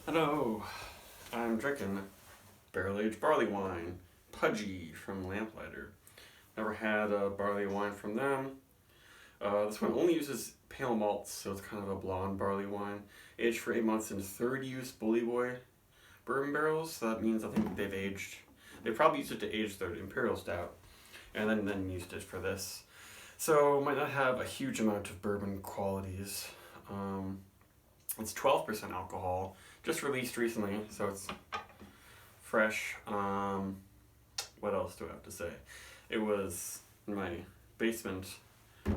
Hello, I'm drinking barrel-aged barley wine, Pudgie from Lamplighter. Never had a barley wine from them. This one only uses pale malts, so it's kind of a blonde barley wine. Aged for 8 months in third-use Bully Boy bourbon barrels. So that means I think they've aged. They probably used it to age their Imperial Stout, and then used it for this. So might not have a huge amount of bourbon qualities. It's 12% alcohol, just released recently, so it's fresh. What else do I have to say? It was in my basement,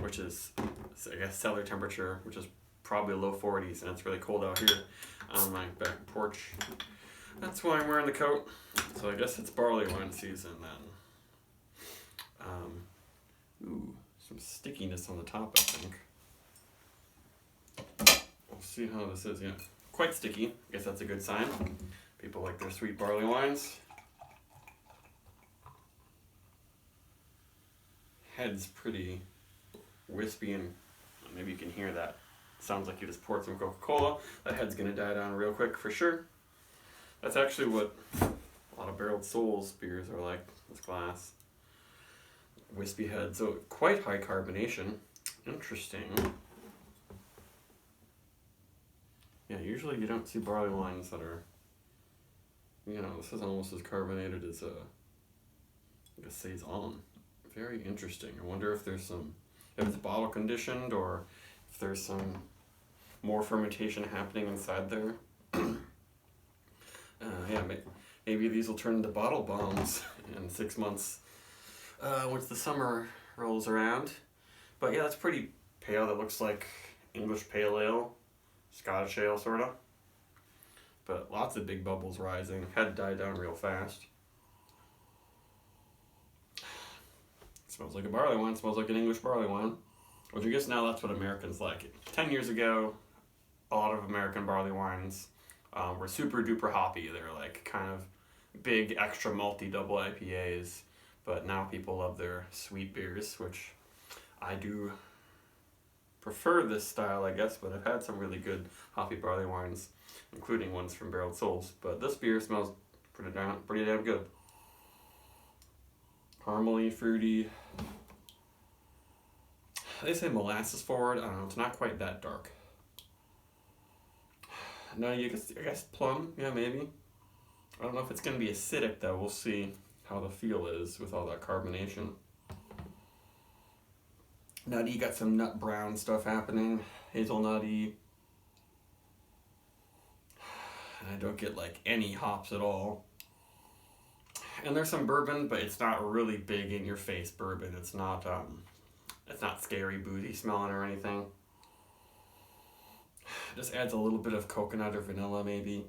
which is, I guess, cellar temperature, which is probably low 40s, and it's really cold out here on my back porch. That's why I'm wearing the coat. So I guess it's barley wine season then. Ooh, some stickiness on the top, I think. We'll see how this is. Yeah, quite sticky. I guess that's a good sign. People like their sweet barley wines. Head's pretty wispy, and maybe you can hear that. Sounds like you just poured some Coca-Cola. That head's gonna die down real quick for sure. That's actually what a lot of Barreled Souls beers are like, this glass. Wispy head, so quite high carbonation. Interesting. Yeah, usually you don't see barley wines that are, this is almost as carbonated as a saison. Very interesting. I wonder if there's if it's bottle conditioned or if there's some more fermentation happening inside there. Yeah, maybe these will turn into bottle bombs in 6 months once the summer rolls around. But yeah, that's pretty pale. That looks like English pale ale, Scottish ale sort of. But lots of big bubbles rising. Head died down real fast. Smells like a barley wine. Smells like an English barley wine. Which I guess now that's what Americans like. 10 years ago, a lot of American barley wines were super duper hoppy. They're like kind of big extra malty double IPAs. But now people love their sweet beers, which I do prefer this style, I guess. But I've had some really good hoppy barley wines, including ones from Barreled Souls. But this beer smells pretty damn good. Caramely, fruity. They say molasses forward. I don't know. It's not quite that dark. No, I guess plum. Yeah, maybe. I don't know if it's going to be acidic, though. We'll see how the feel is with all that carbonation. Nutty, got some nut brown stuff happening. Hazelnutty. And I don't get like any hops at all. And there's some bourbon, but it's not really big in your face bourbon. It's not scary boozy smelling or anything. Just adds a little bit of coconut or vanilla maybe.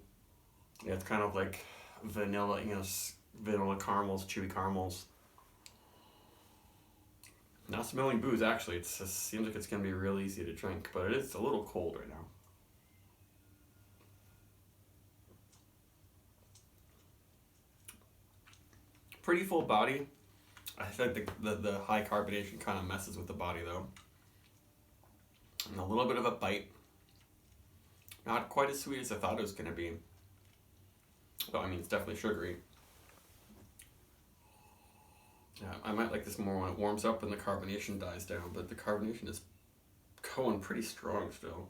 Yeah, it's kind of like vanilla, vanilla caramels, chewy caramels. Not smelling booze actually. It seems like it's gonna be real easy to drink, but it is a little cold right now. Pretty full body. I feel like the high carbonation kind of messes with the body though. And a little bit of a bite. Not quite as sweet as I thought it was going to be. Though, I mean, it's definitely sugary. Yeah, I might like this more when it warms up and the carbonation dies down, but the carbonation is going pretty strong still.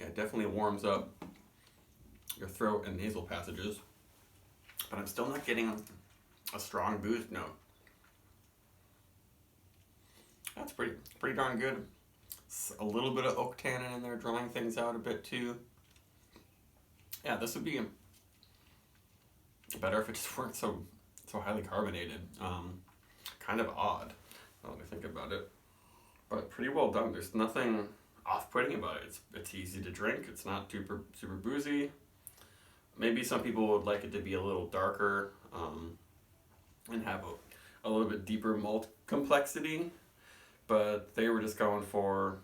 Yeah, it definitely warms up your throat and nasal passages, but I'm still not getting a strong booze note. That's pretty darn good. A little bit of oak tannin in there, drawing things out a bit too. Yeah, this would be better if it just weren't so highly carbonated. Kind of odd, now that I think about it, but pretty well done. There's nothing off-putting about it. It's easy to drink. It's not super boozy. Maybe some people would like it to be a little darker and have a little bit deeper malt complexity, but they were just going for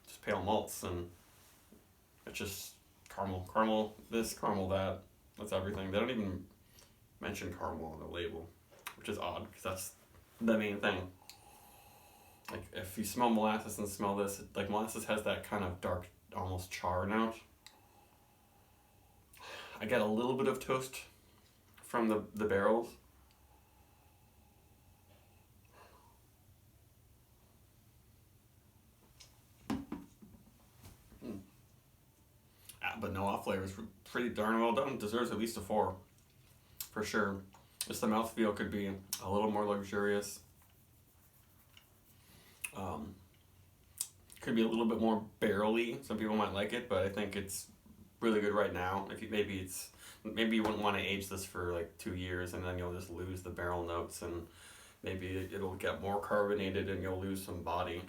just pale malts, and it's just caramel this, caramel that. That's everything. They don't even mention caramel on the label, which is odd because that's the main thing. Like if you smell molasses and smell this, like molasses has that kind of dark, almost char note. I get a little bit of toast from the barrels. But no, off flavor is pretty darn well done. Deserves at least a 4, for sure. Just the mouthfeel could be a little more luxurious. Could be a little bit more barrel-y. Some people might like it, but I think it's really good right now. If you, maybe you wouldn't want to age this for like 2 years, and then you'll just lose the barrel notes, and maybe it'll get more carbonated and you'll lose some body.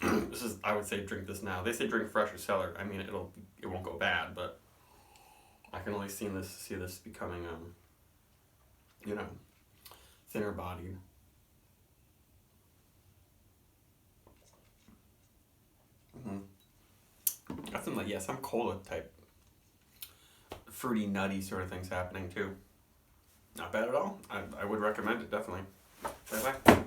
I would say drink this now. They say drink fresh or cellar. I mean, it won't go bad, but I can only see this becoming, thinner bodied. Got some cola type, fruity, nutty sort of things happening too. Not bad at all. I would recommend it, definitely. Bye bye.